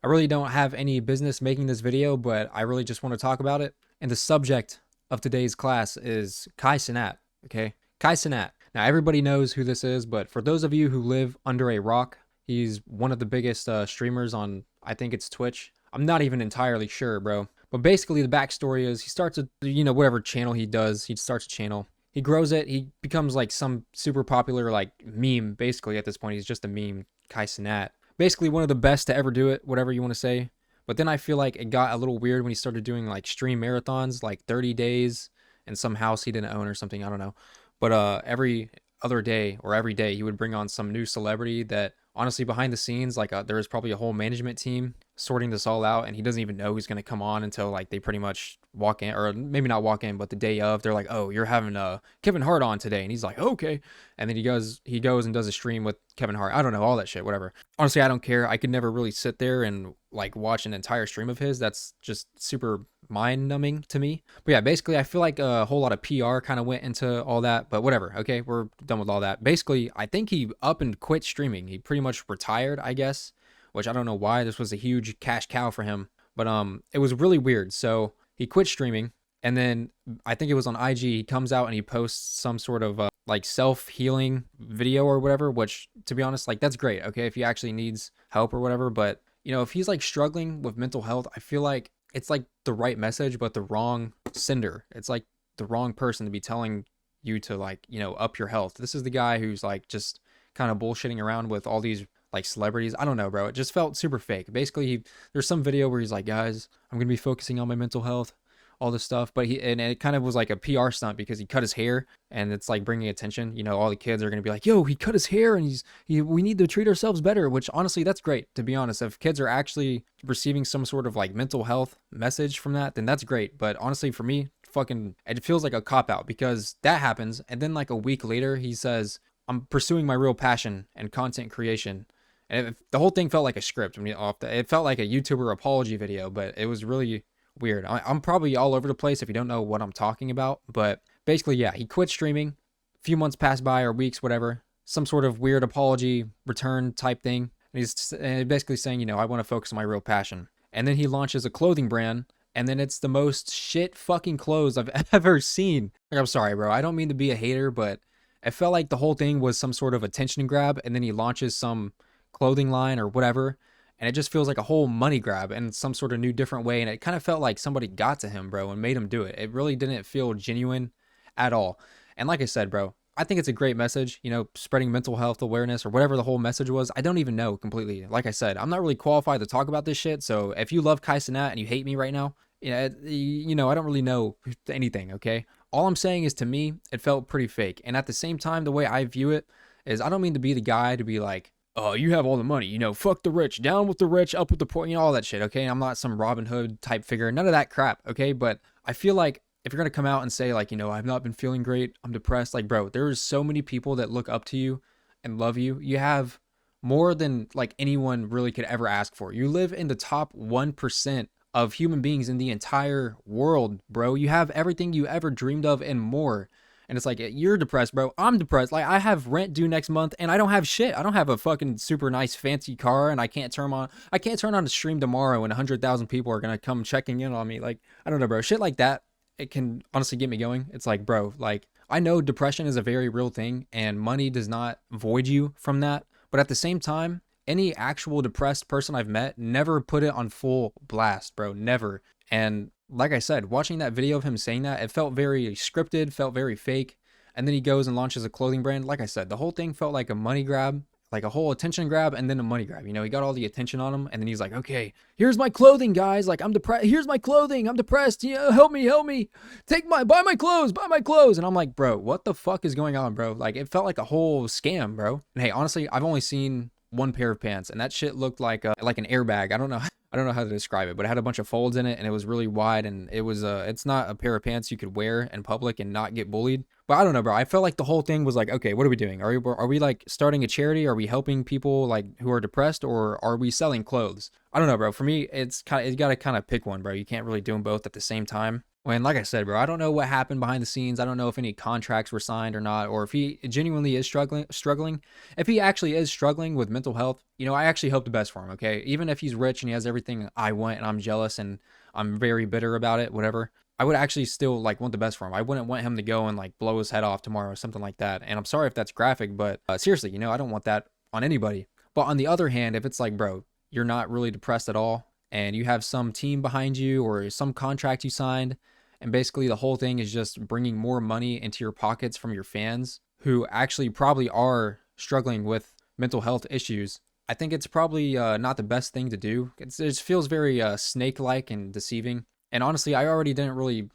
I really don't have any business making this video, but I really just want to talk about it. And the subject of today's class is Kai Cenat, okay? Kai Cenat. Now, everybody knows who this is, but for those of you who live under a rock, he's one of the biggest streamers on, I think it's Twitch. I'm not even entirely sure, bro. But basically, the backstory is he starts a, whatever channel he does, he starts a channel. He grows it. He becomes like some super popular like meme, basically, at this point. He's just a meme, Kai Cenat. Basically one of the best to ever do it, whatever you want to say. But then I feel like it got a little weird when he started doing like stream marathons, like 30 days in some house he didn't own or something. I don't know. But every other day or every day he would bring on some new celebrity that honestly behind the scenes, like there was probably a whole management team sorting this all out, and he doesn't even know who's going to come on until like they pretty much walk in, or maybe not walk in, but the day of, they're like, oh, you're having Kevin Hart on today, and he's like, okay, and then he goes and does a stream with Kevin Hart. I don't know, all that shit, whatever. Honestly, I don't care. I could never really sit there and like watch an entire stream of his. That's just super mind numbing to me. But yeah, basically I feel like a whole lot of PR kind of went into all that, but whatever. Okay, we're done with all that. Basically, I think he up and quit streaming. He pretty much retired, I guess, which I don't know why. This was a huge cash cow for him, but it was really weird. So he quit streaming, and then I think it was on IG, he comes out and he posts some sort of like self-healing video or whatever, which to be honest, like that's great, okay, if he actually needs help or whatever. But if he's like struggling with mental health, I feel like it's like the right message but the wrong sender. It's like the wrong person to be telling you to like up your health. This is the guy who's like just kind of bullshitting around with all these like celebrities. I don't know, bro. It just felt super fake. Basically, there's some video where he's like, guys, I'm gonna be focusing on my mental health, all this stuff. But and it kind of was like a PR stunt because he cut his hair, and it's like bringing attention. All the kids are gonna be like, yo, he cut his hair, and we need to treat ourselves better. Which honestly, that's great. To be honest, if kids are actually receiving some sort of like mental health message from that, then that's great. But honestly, for me, it feels like a cop out, because that happens, and then like a week later, he says, I'm pursuing my real passion and content creation. And the whole thing felt like a script. I mean, it felt like a YouTuber apology video, but it was really weird. I'm probably all over the place if you don't know what I'm talking about. But basically, yeah, he quit streaming. A few months passed by, or weeks, whatever. Some sort of weird apology return type thing. And he's basically saying, I want to focus on my real passion. And then he launches a clothing brand. And then it's the most shit fucking clothes I've ever seen. Like, I'm sorry, bro. I don't mean to be a hater, but it felt like the whole thing was some sort of attention grab. And then he launches some clothing line or whatever, and it just feels like a whole money grab in some sort of new different way. And it kind of felt like somebody got to him, bro, and made him do it. It really didn't feel genuine at all. And like I said, bro, I think it's a great message, spreading mental health awareness or whatever the whole message was. I don't even know completely. Like I said, I'm not really qualified to talk about this shit. So if you love Kai Cenat and you hate me right now, I don't really know anything, okay? All I'm saying is, to me, it felt pretty fake. And at the same time, the way I view it is, I don't mean to be the guy to be like, oh, you have all the money, fuck the rich, down with the rich, up with the poor, all that shit, okay? I'm not some Robin Hood type figure, none of that crap, okay? But I feel like if you're gonna come out and say like, I've not been feeling great, I'm depressed, like, bro, there's so many people that look up to you and love you. You have more than like anyone really could ever ask for. You live in the top 1% of human beings in the entire world, bro. You have everything you ever dreamed of and more. And it's like, you're depressed, bro. I'm depressed. Like, I have rent due next month, and I don't have shit. I don't have a fucking super nice fancy car, and I can't turn on the stream tomorrow, and 100,000 people are gonna come checking in on me. Like, I don't know, bro. Shit like that, it can honestly get me going. It's like, bro, like, I know depression is a very real thing, and money does not void you from that. But at the same time, any actual depressed person I've met never put it on full blast, bro. Never. And like I said, watching that video of him saying that, it felt very scripted, felt very fake. And then he goes and launches a clothing brand. Like I said, the whole thing felt like a money grab, like a whole attention grab, and then a money grab. He got all the attention on him, and then he's like, okay, here's my clothing, guys. Like, I'm depressed. Here's my clothing. I'm depressed. Help me. Buy my clothes. And I'm like, bro, what the fuck is going on, bro? Like, it felt like a whole scam, bro. And hey, honestly, I've only seen one pair of pants, and that shit looked like an airbag. I don't know how to describe it, but it had a bunch of folds in it, and it was really wide, and it was it's not a pair of pants you could wear in public and not get bullied. But I don't know, bro. I felt like the whole thing was like, okay, what are we doing? Are we like starting a charity? Are we helping people like who are depressed, or are we selling clothes? I don't know, bro. For me, you got to kind of pick one, bro. You can't really do them both at the same time. When, like I said, bro, I don't know what happened behind the scenes. I don't know if any contracts were signed or not, or if he genuinely is struggling. If he actually is struggling with mental health, I actually hope the best for him. Okay, even if he's rich and he has everything I want, and I'm jealous and I'm very bitter about it, whatever. I would actually still like want the best for him. I wouldn't want him to go and like blow his head off tomorrow or something like that. And I'm sorry if that's graphic, but seriously, I don't want that on anybody. But on the other hand, if it's like, bro, you're not really depressed at all, and you have some team behind you or some contract you signed, and basically the whole thing is just bringing more money into your pockets from your fans who actually probably are struggling with mental health issues. I think it's probably not the best thing to do. It feels very snake-like and deceiving. And honestly, I already didn't really,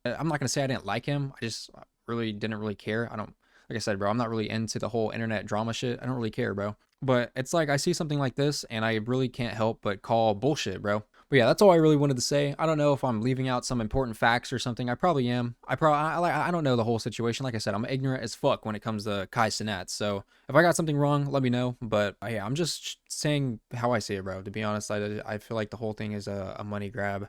I'm not gonna say I didn't like him. I just really didn't really care. I don't, like I said, bro, I'm not really into the whole internet drama shit. I don't really care, bro. But it's like I see something like this and I really can't help but call bullshit, bro. But yeah, that's all I really wanted to say. I don't know if I'm leaving out some important facts or something. I probably am. I don't know the whole situation. Like I said, I'm ignorant as fuck when it comes to Kai Cenat. So if I got something wrong, let me know. But yeah, I'm just saying how I see it, bro. To be honest, I feel like the whole thing is a money grab.